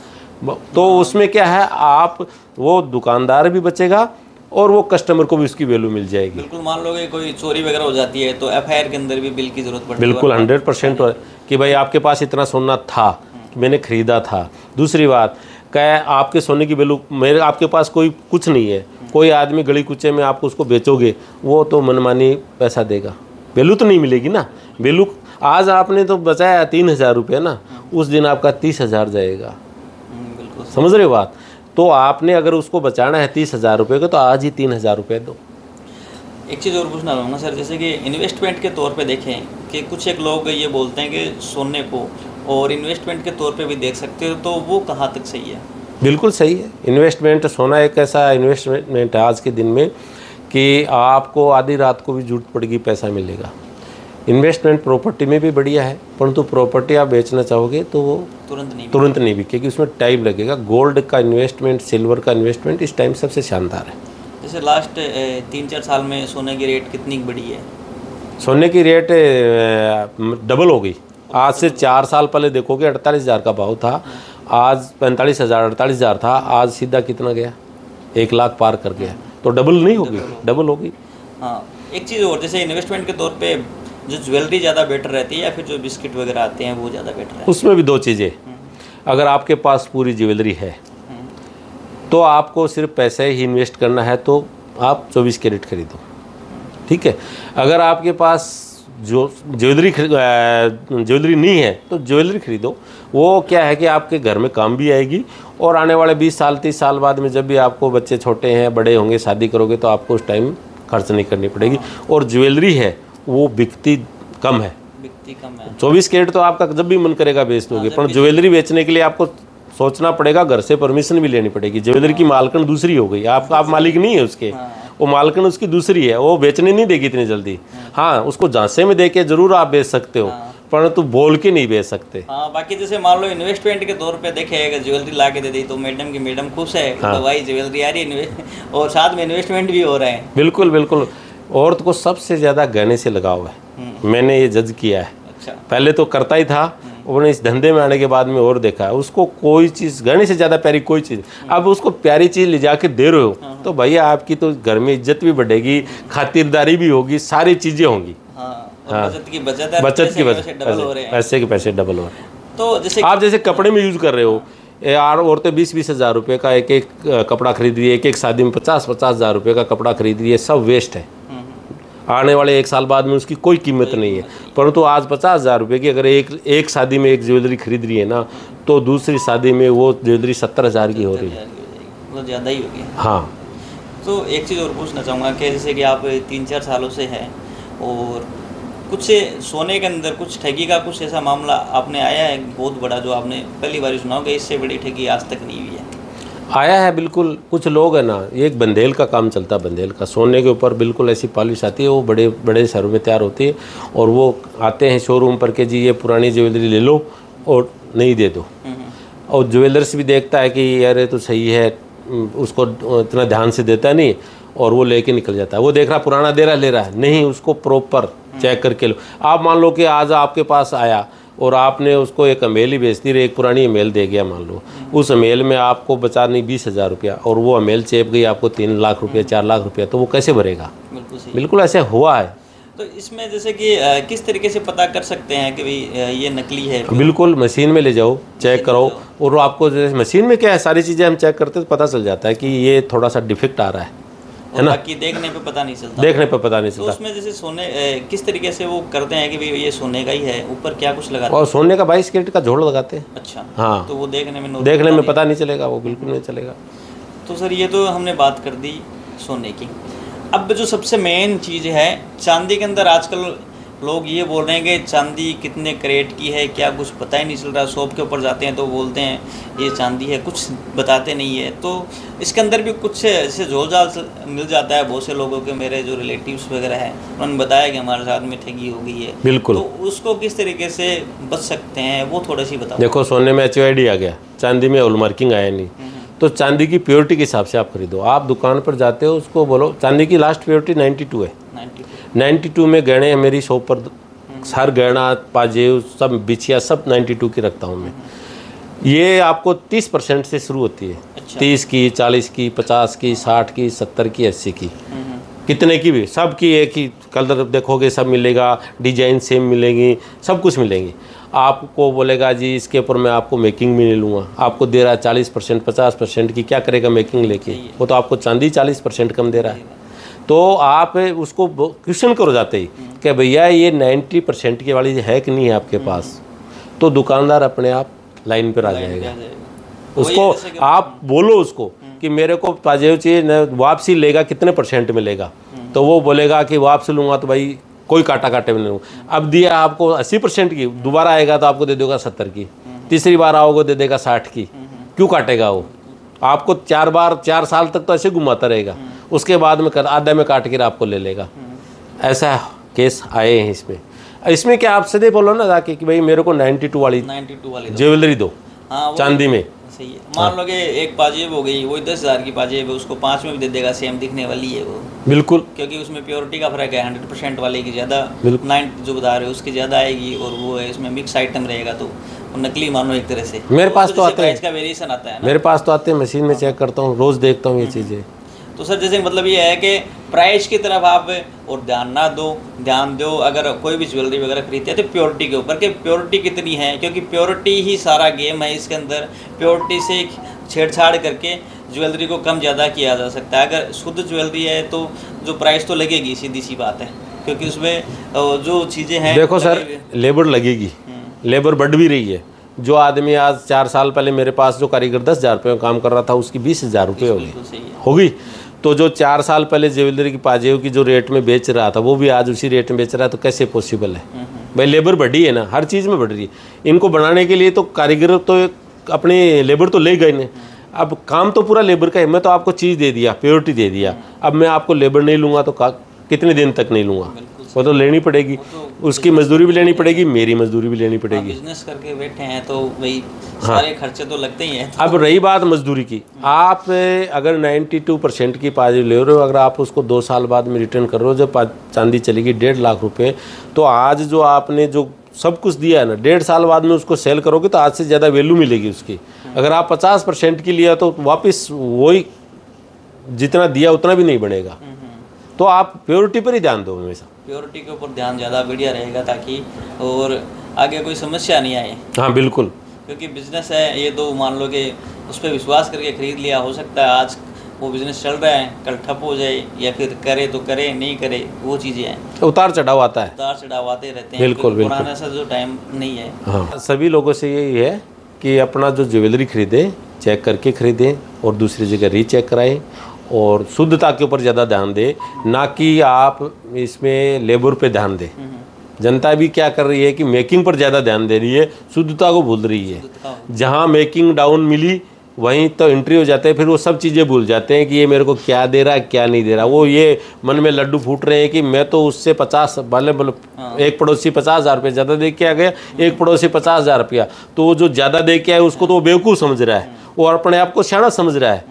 तो उसमें क्या है, आप वो दुकानदार भी बचेगा और वो कस्टमर को भी उसकी वैल्यू मिल जाएगी। बिल्कुल। मान लो कि कोई चोरी वगैरह हो जाती है तो FIR के अंदर भी बिल की ज़रूरत पड़ती है। बिल्कुल 100% कि भाई आपके पास इतना सोना था, मैंने ख़रीदा था। दूसरी बात क्या, आपके सोने की वैल्यू, मेरे आपके पास कोई कुछ नहीं है, कोई आदमी गली कुचे में आप उसको बेचोगे, वो तो मनमानी पैसा देगा, वैल्यू तो नहीं मिलेगी ना। वैल्यू आज आपने तो बचाया 3000 रुपये ना, उस दिन आपका 30,000 जाएगा। समझ रहे हो बात? तो आपने अगर उसको बचाना है 30,000 रुपये का, तो आज ही 3,000 रुपये दो। एक चीज़ और पूछना चाहूँगा सर, जैसे कि इन्वेस्टमेंट के तौर पे देखें कि कुछ एक लोग ये बोलते हैं कि सोने को और इन्वेस्टमेंट के तौर पे भी देख सकते हो, तो वो कहाँ तक सही है? बिल्कुल सही है। इन्वेस्टमेंट, सोना एक ऐसा इन्वेस्टमेंट है आज के दिन में कि आपको आधी रात को भी जरूरत पड़ेगी, पैसा मिलेगा। इन्वेस्टमेंट प्रॉपर्टी में भी बढ़िया है, परंतु प्रॉपर्टी आप बेचना चाहोगे तो वो तुरंत नहीं बिकेगी, उसमें टाइम लगेगा। गोल्ड का इन्वेस्टमेंट, सिल्वर का इन्वेस्टमेंट इस टाइम सबसे शानदार है। जैसे लास्ट 3-4 साल में सोने की रेट कितनी बढ़ी है? सोने की रेट डबल हो गई। आज से 4 साल पहले देखोगे 48,000 का भाव था, आज 45,000 48,000 था, आज सीधा कितना गया? 1 लाख पार कर गया, तो डबल नहीं होगी, डबल होगी। हाँ, एक चीज़ और, जैसे इन्वेस्टमेंट के तौर पे जो ज्वेलरी ज़्यादा बेटर रहती है या फिर जो बिस्किट वगैरह आते हैं वो ज़्यादा बेटर है? उसमें भी 2 चीज़ें, अगर आपके पास पूरी ज्वेलरी है तो आपको सिर्फ पैसे ही इन्वेस्ट करना है तो आप 24 कैरेट खरीदो, ठीक है। अगर आपके पास जो ज्वेलरी नहीं है तो ज्वेलरी खरीदो, वो क्या है कि आपके घर में काम भी आएगी और आने वाले 20 साल 30 साल बाद में जब भी आपको बच्चे छोटे हैं, बड़े होंगे, शादी करोगे तो आपको उस टाइम खर्च नहीं करनी पड़ेगी। और ज्वेलरी है वो बिकती कम है, 24 कैरेट तो आपका जब भी मन करेगा बेच दोगे, पर ज्वेलरी बेचने के लिए आपको सोचना पड़ेगा, घर से परमिशन भी लेनी पड़ेगी। ज्वेलरी की मालकन दूसरी हो गई, आप मालिक नहीं है उसके, वो मालकन उसकी दूसरी है, वो बेचने नहीं देगी इतनी जल्दी। हाँ, उसको झांसे में देके जरूर आप बेच सकते हो, परंतु बोल के नहीं बेच सकते। हाँ, बाकी जैसे मान लो इन्वेस्टमेंट के तौर पे देखे, अगर ज्वेलरी ला के दे दी तो मैडम खुश है, तो भाई ज्वेलरी आ रही है और साथ में इन्वेस्टमेंट भी हो रहे हैं। बिल्कुल बिल्कुल। औरत को सबसे ज़्यादा गहने से लगाव है, मैंने ये जज किया है। अच्छा। पहले तो करता ही था, उन्होंने इस धंधे में आने के बाद में और देखा है, उसको कोई चीज़ गहने से ज़्यादा प्यारी कोई चीज़, अब उसको प्यारी चीज़ ले जाके दे रहे हो तो भैया आपकी तो घर में इज्जत भी बढ़ेगी, खातिरदारी भी होगी, सारी चीज़ें होंगी। हाँ, बचत की बचत है, बचत की बचत, पैसे के पैसे डबल हो रहे हैं। तो जैसे आप जैसे कपड़े में यूज़ कर रहे हो यार, औरतें 20-20 हज़ार रुपये का एक कपड़ा खरीद रही है, एक शादी में 50-50 हज़ार रुपये का कपड़ा खरीद रही है, सब वेस्ट है। आने वाले 1 साल बाद में उसकी कोई कीमत नहीं है, परंतु आज 50,000 रुपये की अगर एक शादी में एक ज्वेलरी खरीद रही है ना, तो दूसरी शादी में वो ज्वेलरी 70,000 की हो रही है, मतलब ज़्यादा ही होगी। हाँ। तो एक चीज़ और पूछना चाहूँगा कि जैसे कि आप 3-4 सालों से हैं और कुछ सोने के अंदर कुछ ठगी का कुछ ऐसा मामला आपने आया है बहुत बड़ा, जो आपने पहली बार सुना होगा इससे बड़ी ठगी आज तक नहीं हुई है? आया है बिल्कुल। कुछ लोग है ना, एक बंदेल का काम चलता है, बंदेल का, सोने के ऊपर बिल्कुल ऐसी पॉलिश आती है, वो बड़े बड़े शहरों में तैयार होती है और वो आते हैं शोरूम पर के जी ये पुरानी ज्वेलरी ले लो और नहीं दे दो, और ज्वेलर्स भी देखता है कि यार ये तो सही है, उसको इतना ध्यान से देता नहीं और वो लेके निकल जाता है। वो देख रहा पुराना दे रहा, ले रहा है नहीं, उसको प्रॉपर चेक करके लो। आप मान लो कि आज आपके पास आया और आपने उसको एक अमेल ही बेच दी, एक पुरानी अमेल दे गया मान लो, उस अमेल में आपको बचा नहीं 20,000 रुपया और वो अमेल चेप गई आपको 3 लाख रुपया 4 लाख रुपया, तो वो कैसे भरेगा? बिल्कुल ऐसे हुआ है। तो इसमें जैसे कि किस तरीके से पता कर सकते हैं कि भाई ये नकली है? बिल्कुल मशीन में ले जाओ, चेक करो, और आपको जैसे मशीन में क्या है, सारी चीज़ें हम चेक करते तो पता चल जाता है कि ये थोड़ा सा डिफेक्ट आ रहा है ना, बाकी देखने पे पता नहीं चलता। देखने पे पता नहीं चलता। तो उसमें जैसे सोने किस तरीके से वो करते हैं कि भाई ये सोने का ही है, ऊपर क्या कुछ लगाते हैं? और सोने का 22 कैरेट का जोड़ लगाते हैं। अच्छा, हाँ, तो वो देखने में पता नहीं चलेगा, वो बिल्कुल नहीं चलेगा। तो सर ये तो हमने बात कर दी सोने की। अब जो सबसे मेन चीज़ है चांदी के अंदर, आजकल लोग ये बोल रहे हैं कि चांदी कितने कैरेट की है, क्या कुछ पता ही नहीं चल रहा। शॉप के ऊपर जाते हैं तो बोलते हैं ये चांदी है, कुछ बताते नहीं है। तो इसके अंदर भी कुछ जैसे झोल झाल मिल जाता है बहुत से लोगों के, मेरे जो रिलेटिव्स वगैरह हैं उन्होंने बताया कि हमारे साथ में ठगी हो गई है। बिल्कुल। तो उसको किस तरीके से बच सकते हैं वो थोड़ा सी बताओ। देखो, सोने में HUID आ गया, चांदी में हॉलमार्किंग आया नहीं, तो चांदी की प्योरिटी के हिसाब से आप खरीदो। आप दुकान पर जाते हो, उसको बोलो चांदी की लास्ट प्योरिटी 92 है। 92 में गहने मेरी शॉप पर हर गहना पाजेब सब बिछिया सब 92 की रखता हूँ मैं। ये आपको 30% से शुरू होती है। अच्छा। 30 की, 40 की, 50 की, 60 की, 70 की, 80 की, कितने की भी, सब की एक ही कलर देखोगे सब मिलेगा, डिजाइन सेम मिलेंगी, सब कुछ मिलेंगी। आपको बोलेगा जी इसके ऊपर मैं आपको मेकिंग भी नहीं लूँगा, आपको दे रहा है 40% 50% की, क्या करेगा मेकिंग लेके? वो तो आपको चांदी 40% कम दे रहा है। तो आप उसको क्वेश्चन करो जाते ही कि भैया ये 90% की वाली है कि नहीं है आपके पास, तो दुकानदार अपने आप लाइन पर आ जाएगा। उसको आप बोलो उसको कि मेरे को पाजेब चाहिए, वापसी लेगा कितने % में लेगा, तो वो बोलेगा कि वापसी लूँगा तो भाई कोई काटा काटे में नहीं लूँगा। अब दिया आपको 80% की, दोबारा आएगा तो आपको दे देगा 70 की, तीसरी बार आओगे दे देगा 60 की। क्यों काटेगा वो? आपको 4 साल तक तो ऐसे घुमाता रहेगा, उसके बाद में आधे में काट कर आपको ले लेगा। ऐसा केस आए हैं इसमें क्या आप सीधे बोलो ना जाके कि भाई मेरे को 92 वाली ज्वेलरी दो। हाँ, चांदी में सही है। मान लो कि एक पाजेब हो गई, वही 10,000 की पाजेब है, उसको 5 में भी दे देगा, सेम दिखने वाली है वो। बिल्कुल, क्योंकि उसमें प्योरिटी का फर्क है, 100% वाले की ज़्यादा 90 जो बता रहे हो उसकी ज़्यादा आएगी, और वो है इसमें मिक्स आइटम रहेगा तो नकली मानो एक तरह से। मेरे पास तो आते हैं, प्राइस का वेरिएशन आता है ना? मेरे पास तो आते हैं, मशीन में चेक करता हूँ, रोज़ देखता हूँ ये चीज़ें। तो सर जैसे मतलब ये है कि प्राइस की तरफ आप और ध्यान दो अगर कोई भी ज्वेलरी वगैरह खरीदते हैं तो प्योरिटी के ऊपर, कि प्योरिटी कितनी है, क्योंकि प्योरिटी ही सारा गेम है इसके अंदर। प्योरिटी से छेड़छाड़ करके ज्वेलरी को कम ज़्यादा किया जा सकता है। अगर शुद्ध ज्वेलरी है तो जो प्राइस तो लगेगी, सीधी सी बात है, क्योंकि उसमें जो चीज़ें हैं। देखो सर, लेबर लगेगी, लेबर बढ़ भी रही है। जो आदमी आज 4 साल पहले मेरे पास जो कारीगर 10,000 रुपये में काम कर रहा था, उसकी 20,000 रुपये होगी। तो जो 4 साल पहले ज्वेलरी की पाजेब की जो रेट में बेच रहा था, वो भी आज उसी रेट में बेच रहा है, तो कैसे पॉसिबल है भाई? लेबर बढ़ी है ना, हर चीज़ में बढ़ रही है। इनको बनाने के लिए तो कारीगर तो अपनी लेबर तो ले गए ना, अब काम तो पूरा लेबर का है। मैं तो आपको चीज़ दे दिया, प्योरिटी दे दिया, अब मैं आपको लेबर नहीं लूँगा तो कितने दिन तक नहीं लूँगा? वो तो लेनी पड़ेगी, उसकी मजदूरी भी लेनी पड़ेगी, मेरी मजदूरी भी लेनी पड़ेगी। बिजनेस करके बैठे हैं तो भाई सारे खर्चे तो लगते ही हैं। अब रही बात मजदूरी की, आप अगर 92% की पाजेब ले रहे हो, अगर आप उसको 2 साल बाद में रिटर्न कर रहे हो, जब चांदी चलेगी 1.5 लाख रुपए, तो आज जो आपने जो सब कुछ दिया है ना, 1.5 साल बाद में उसको सेल करोगे तो आज से ज़्यादा वैल्यू मिलेगी उसकी। अगर आप 50% की लिया तो वापस वही जितना दिया उतना भी नहीं बनेगा। तो आप प्योरिटी पर ही ध्यान दो, हमेशा प्योरिटी के ऊपर ध्यान ज़्यादा बढ़िया रहेगा, ताकि और आगे कोई समस्या नहीं आए। हाँ बिल्कुल, क्योंकि बिजनेस है ये, तो मान लो कि उस पर विश्वास करके खरीद लिया, हो सकता है आज वो बिजनेस चल रहा है, कल ठप हो जाए, या फिर करे तो करे, नहीं करे, वो चीज़ें हैं, उतार चढ़ाव आता है, उतार चढ़ाव आते रहते हैं। बिल्कुल बिल्कुल, पुराना सा जो टाइम नहीं है। हाँ, सभी लोगों से यही है कि अपना जो ज्वेलरी खरीदें चेक करके खरीदें और दूसरी जगह रीचेक कराएं और शुद्धता के ऊपर ज़्यादा ध्यान दें, ना कि आप इसमें लेबर पे ध्यान दें। जनता भी क्या कर रही है कि मेकिंग पर ज़्यादा ध्यान दे रही है, शुद्धता को भूल रही है। जहाँ मेकिंग डाउन मिली वहीं तो एंट्री हो जाते हैं, फिर वो सब चीज़ें भूल जाते हैं कि ये मेरे को क्या दे रहा है क्या नहीं दे रहा। वो ये मन में लड्डू फूट रहे हैं कि मैं तो उससे 50 वाले एक पड़ोसी 50,000 रुपये ज़्यादा दे के आ गया, एक पड़ोसी 50,000 रुपया, तो वो जो ज़्यादा दे के आए उसको तो वो बेवकूफ़ समझ रहा है, वो अपने आप को सियाना समझ रहा है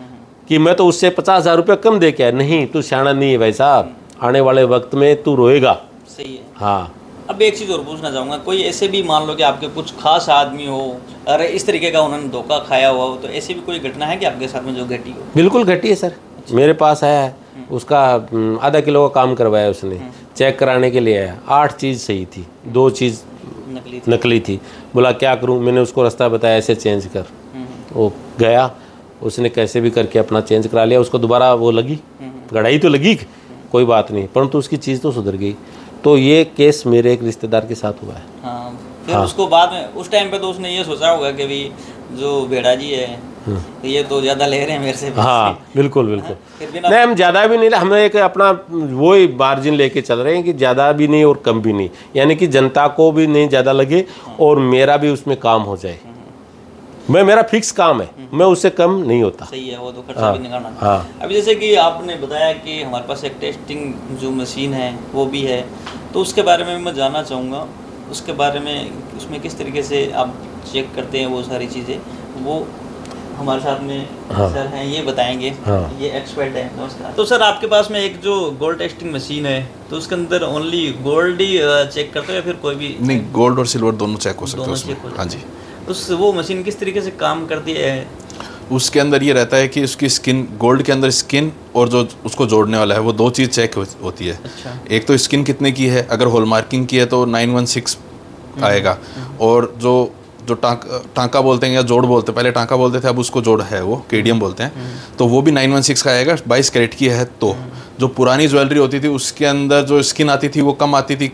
कि मैं तो उससे 50,000 रुपये कम दे के आया। नहीं, तू सियाना नहीं है भाई साहब, आने वाले वक्त में तू रोएगा। सही है। हाँ, अब एक चीज़ और पूछना चाहूँगा, कोई ऐसे भी मान लो कि आपके कुछ खास आदमी हो, अरे इस तरीके का उन्होंने धोखा खाया हुआ हो, तो ऐसी भी कोई घटना है कि आपके साथ में जो घटी हो? बिल्कुल घटी है सर। मेरे पास आया है, उसका आधा किलो का काम करवाया उसने, चेक कराने के लिए आया, 8 चीज़ सही थी, 2 चीज़ नकली थी। बोला क्या करूं, मैंने उसको रास्ता बताया ऐसे चेंज कर, वो गया, उसने कैसे भी करके अपना चेंज करा लिया। उसको दोबारा वो लगी, गड़ाई तो लगी, कोई बात नहीं, परंतु उसकी चीज़ तो सुधर गई। तो ये केस मेरे एक रिश्तेदार के साथ हुआ है। हाँ, फिर उसको बाद में उस टाइम पे तो उसने ये सोचा होगा कि भाई जो भेड़ा जी है ये तो ज़्यादा ले रहे हैं मेरे से। हाँ बिल्कुल बिल्कुल, नहीं हम ज़्यादा भी नहीं, हमें एक अपना वही मार्जिन लेके चल रहे हैं कि ज़्यादा भी नहीं और कम भी नहीं, यानी कि जनता को भी नहीं ज़्यादा लगे और मेरा भी उसमें काम हो जाए। मेरा फिक्स काम है, मैं उससे कम नहीं होता। सही है, वो तो खर्चा भी निकालना। अभी जैसे कि आपने बताया कि हमारे पास एक टेस्टिंग जो मशीन है वो भी है, तो उसके बारे में मैं जानना चाहूँगा, उसके बारे में उसमें किस तरीके से आप चेक करते हैं वो सारी चीज़ें, वो हमारे साथ में सर हैं, ये बताएंगे। ये एक्सपर्ट है। नमस्कार। तो सर आपके पास में एक जो गोल्ड टेस्टिंग मशीन है, तो उसके अंदर ओनली गोल्ड ही चेक करते हो या फिर कोई भी? नहीं, गोल्ड और सिल्वर दोनों चेक हो सकते हैं उसमें। हाँ जी। उस वो मशीन किस तरीके से काम करती है? उसके अंदर ये रहता है कि उसकी स्किन, गोल्ड के अंदर स्किन और जो उसको जोड़ने वाला है वो 2 चीज़ चेक होती है। अच्छा। एक तो स्किन कितने की है, अगर हॉलमार्किंग की है तो 916 आएगा, और जो टांका बोलते हैं या जोड़ बोलते हैं, पहले टांका बोलते थे, अब उसको जोड़ है, वो केडियम बोलते हैं, तो वो भी 916 का आएगा, 22 कैरेट की है। तो जो पुरानी ज्वेलरी होती थी उसके अंदर जो स्किन आती थी वो कम आती थी,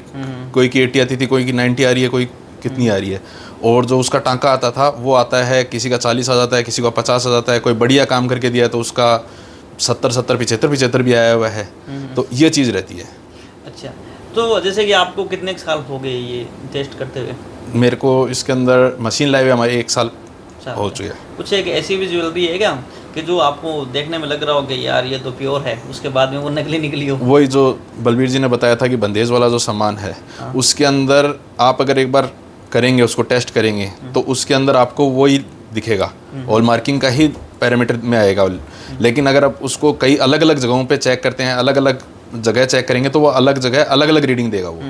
कोई की 80 आती थी, कोई की 90 आ रही है, कोई कितनी आ रही है, और जो उसका टांका आता था वो आता है, किसी का 40 आ जाता है, किसी का 50 आ जाता है, कोई बढ़िया काम करके दिया है तो उसका 70 75 भी आया हुआ है। तो ये चीज़ रहती है। अच्छा, तो जैसे कि आपको कितने साल हो गए ये टेस्ट करते हुए? मेरे को इसके अंदर मशीन लाए हुए हमारे 1 साल हो चुका है। कुछ एक ऐसी भी ज्वेलरी है क्या कि जो आपको देखने में लग रहा हो कि यार ये तो प्योर है, उसके बाद में वो नकली निकली हो? वही जो बलबीर जी ने बताया था कि बंदेज वाला जो सामान है, उसके अंदर आप अगर एक बार करेंगे, उसको टेस्ट करेंगे, तो उसके अंदर आपको वही दिखेगा, हॉल मार्किंग का ही पैरामीटर में आएगा। लेकिन अगर आप उसको कई अलग अलग जगहों पे चेक करते हैं, अलग अलग जगह चेक करेंगे, तो वो अलग जगह अलग अलग रीडिंग देगा वो।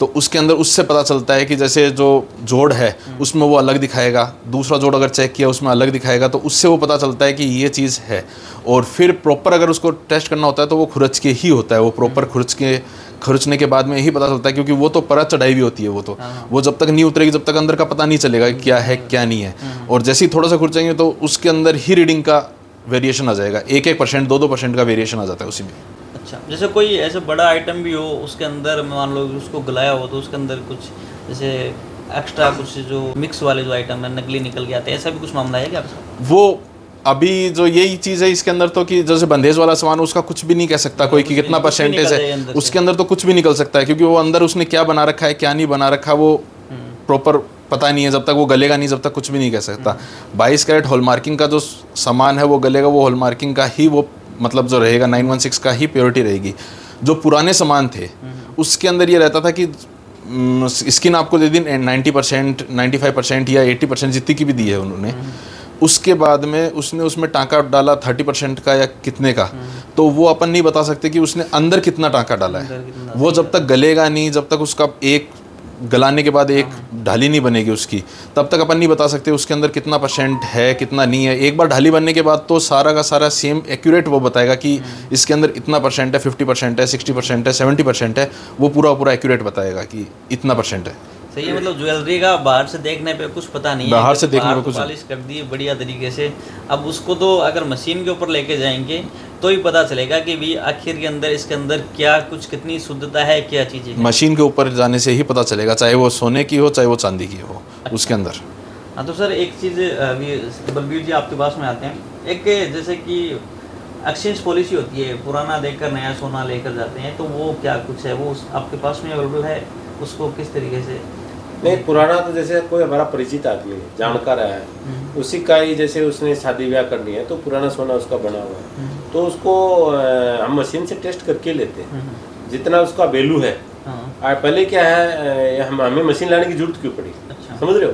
तो उसके अंदर उससे पता चलता है कि जैसे जो जोड़ है उसमें वो अलग दिखाएगा, दूसरा जोड़ अगर चेक किया उसमें अलग दिखाएगा, तो उससे वो पता चलता है कि ये चीज़ है। और फिर प्रॉपर अगर उसको टेस्ट करना होता है तो वो खुरच के ही होता है, वो प्रॉपर खुरचने के बाद में ही पता चलता है, क्योंकि वो तो परत चढ़ाई भी होती है, वो जब तक नहीं उतरेगी जब तक अंदर का पता नहीं चलेगा कि क्या है क्या नहीं है। और जैसे ही थोड़ा सा खुरचेंगे तो उसके अंदर ही रीडिंग का वेरिएशन आ जाएगा, 1-1%, 2-2% का वेरिएशन आ जाता है उसी में। अच्छा, जैसे कोई ऐसे बड़ा आइटम भी हो उसके अंदर मान लो उसको गलाया हो तो उसके अंदर कुछ जैसे एक्स्ट्रा कुछ जो मिक्स वाले जो आइटम है नकली निकल के आते हैं, ऐसा भी कुछ मामला है क्या आपका? वो अभी जो यही चीज़ है इसके अंदर तो कि जैसे बंदेज वाला सामान उसका कुछ भी नहीं कह सकता कोई कि कितना परसेंटेज है, उसके अंदर तो कुछ भी निकल सकता है, क्योंकि वो अंदर उसने क्या बना रखा है क्या नहीं बना रखा वो प्रॉपर पता नहीं है, जब तक वो गलेगा नहीं जब तक कुछ भी नहीं कह सकता। 22 कैरेट हॉलमार्किंग का जो सामान है वो गलेगा, वो हॉलमार्किंग का ही वो मतलब जो रहेगा 916 का ही प्योरिटी रहेगी। जो पुराने सामान थे उसके अंदर ये रहता था कि स्किन आपको दे दी 90%, 95% या 80% जितनी की भी दी है उन्होंने, उसके बाद में उसने उसमें टाँका डाला 30% का या कितने का, तो वो अपन नहीं बता सकते कि उसने अंदर कितना टाँका डाला है। वो जब तक गलेगा नहीं, जब तक उसका एक गलाने के बाद एक ढाली नहीं बनेगी उसकी, तब तक अपन नहीं बता सकते उसके अंदर कितना % है कितना नहीं है। एक बार ढाली बनने के बाद तो सारा का सारा सेम एक्यूरेट वो बताएगा कि इसके अंदर इतना % है, 50% है, 60% है, 70% है, वो पूरा एक्यूरेट बताएगा कि इतना % है। सही है, मतलब ज्वेलरी का बाहर से देखने पे कुछ पता नहीं है, बाहर से देखने पे कुछ पॉलिश कर दी बढ़िया तरीके से। अब उसको तो अगर मशीन के ऊपर लेके जाएंगे तो ही पता चलेगा कि भी आखिर के अंदर इसके अंदर क्या कुछ कितनी शुद्धता है, क्या चीज़ें। मशीन के ऊपर जाने से ही पता चलेगा, चाहे वो सोने की हो चाहे वो चांदी की हो। अच्छा। उसके अंदर हाँ, तो सर एक चीज़ अभी बलबीर जी आपके पास में आते हैं, एक जैसे कि एक्सचेंज पॉलिसी होती है, पुराना देकर नया सोना लेकर जाते हैं, तो वो क्या कुछ है, वो आपके पास में अवेलेबल है, उसको किस तरीके से? नहीं, पुराना तो जैसे कोई हमारा परिचित आदमी है, जानकार है, उसी का ही जैसे उसने शादी ब्याह करनी है तो पुराना सोना उसका बना हुआ है, तो उसको हम मशीन से टेस्ट करके लेते हैं जितना उसका वैल्यू है। पहले क्या है, हमें मशीन लाने की जरूरत क्यों पड़ी? अच्छा। समझ रहे हो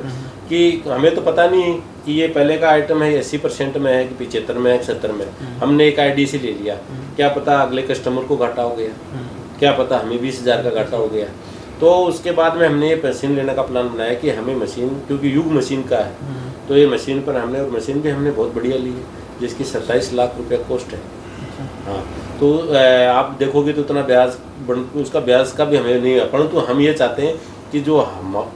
कि हमें तो पता नहीं कि ये पहले का आइटम है 80% में है कि 75 में है, 70 में। हमने एक आईडी से ले लिया, क्या पता अगले कस्टमर को घाटा हो गया, क्या पता हमें 20,000 का घाटा हो गया। तो उसके बाद में हमने ये मशीन लेने का प्लान बनाया कि हमें मशीन, क्योंकि युग मशीन का है, तो ये मशीन पर हमने, और मशीन भी हमने बहुत बढ़िया ली है जिसकी 27 लाख रुपया कॉस्ट है। हाँ, तो आप देखोगे तो उतना ब्याज उसका ब्याज का भी हमें नहीं है, परंतु हम ये चाहते हैं कि जो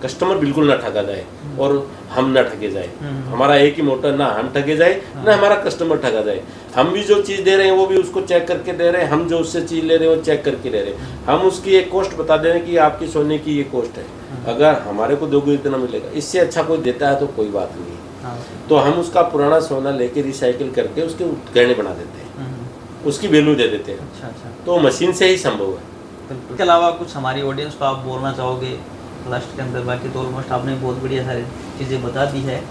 कस्टमर बिल्कुल ना ठगा जाए और हम ना ठगे जाए। हमारा एक ही मोटर, ना हम ठगे जाए ना हमारा कस्टमर ठगा जाए। हम भी जो चीज़ दे रहे हैं वो भी उसको चेक करके दे रहे हैं, हम जो उससे चीज़ ले रहे हैं वो चेक करके ले रहे हैं। हम उसकी एक कॉस्ट बता दे रहे हैं कि आपकी सोने की ये कॉस्ट है, अगर हमारे को दोगे इतना मिलेगा, इससे अच्छा कोई देता है तो कोई बात नहीं है। तो हम उसका पुराना सोना लेके रिसाइकिल करके उसके गहने बना देते हैं, उसकी वैल्यू दे देते हैं। अच्छा। तो मशीन से ही संभव है। इसके अलावा कुछ हमारी ऑडियंस को आप बोलना चाहोगे लास्ट के अंदर? बाकी तो ऑलमोस्ट आपने बहुत बढ़िया सारी चीज़ें बता दी है।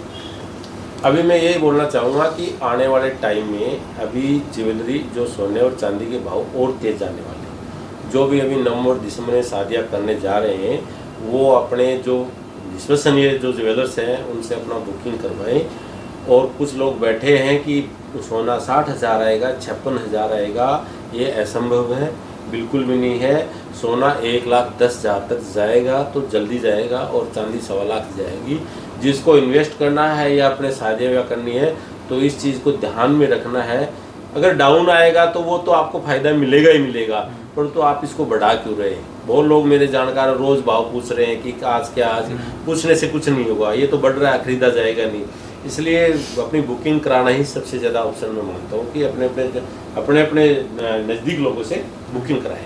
अभी मैं यही बोलना चाहूँगा कि आने वाले टाइम में अभी ज्वेलरी, जो सोने और चांदी के भाव और तेज जाने वाले हैं। जो भी अभी नवंबर दिसंबर में शादियाँ करने जा रहे हैं वो अपने जो विश्वसनीय जो ज्वेलर्स हैं उनसे अपना बुकिंग करवाएं। और कुछ लोग बैठे हैं कि सोना 60,000 आएगा, 56,000 आएगा, ये असंभव है, बिल्कुल भी नहीं है। सोना 1,10,000 तक जाएगा तो जल्दी जाएगा, और चांदी 1.25 लाख जाएगी। जिसको इन्वेस्ट करना है या अपने शादी ब्याह करनी है तो इस चीज़ को ध्यान में रखना है। अगर डाउन आएगा तो वो तो आपको फ़ायदा मिलेगा ही मिलेगा, परंतु आप इसको बढ़ा क्यों रहे हैं? बहुत लोग मेरे जानकार रोज़ भाव पूछ रहे हैं कि आज क्या, आज पूछने से कुछ नहीं होगा, ये तो बढ़ रहा है, खरीदा जाएगा नहीं। इसलिए अपनी बुकिंग कराना ही सबसे ज़्यादा ऑप्शन मैं मानता हूँ कि अपने अपने नज़दीक लोगों से बुकिंग कराएं।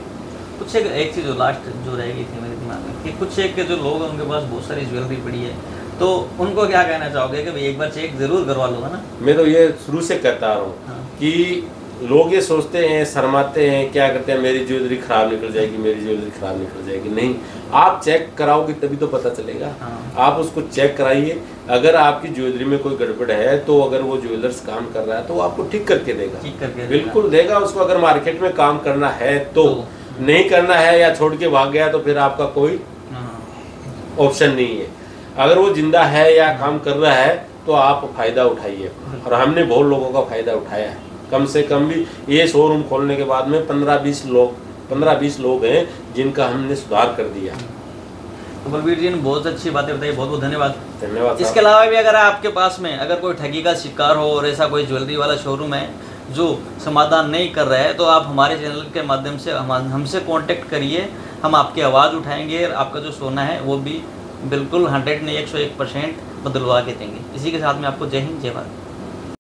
कुछ एक चीज़ जो लास्ट जो रहेगी थी मेरे दिमाग में कि कुछ एक जो लोग हैं उनके पास बहुत सारी ज्वेलरी पड़ी है, तो उनको क्या कहना चाहोगे कि भाई एक बार चेक ज़रूर करवा लो, है ना? मैं तो ये शुरू से कहता रहा हूँ कि लोग ये सोचते हैं, शर्माते हैं, क्या करते हैं, मेरी ज्वेलरी खराब निकल जाएगी, मेरी ज्वेलरी खराब निकल जाएगी। नहीं, आप चेक कराओगे तभी तो पता चलेगा। आप उसको चेक कराइए। अगर आपकी ज्वेलरी में कोई गड़बड़ है तो अगर वो ज्वेलर्स काम कर रहा है तो वो आपको ठीक करके देगा, बिल्कुल देगा उसको। अगर मार्केट में काम करना है तो नहीं करना है या छोड़ के भाग गया तो फिर आपका कोई ऑप्शन नहीं है। अगर वो जिंदा है या काम कर रहा है तो आप फायदा उठाइए, और हमने बहुत लोगों का फायदा उठाया है। कम से कम भी ये शोरूम खोलने के बाद में 15-20 लोग हैं जिनका हमने सुधार कर दिया। तो बलबीर जी ने बहुत अच्छी बातें बताई, बहुत बहुत धन्यवाद। धन्यवाद। इसके अलावा भी अगर आपके पास में अगर कोई ठगी का शिकार हो और ऐसा कोई ज्वेलरी वाला शोरूम है जो समाधान नहीं कर रहा है, तो आप हमारे चैनल के माध्यम से हमसे कांटेक्ट करिए, हम आपकी आवाज़ उठाएंगे और आपका जो सोना है वो भी बिल्कुल 100 नहीं 101% बदलवा के देंगे। इसी के साथ में आपको जय हिंद, जय भारत।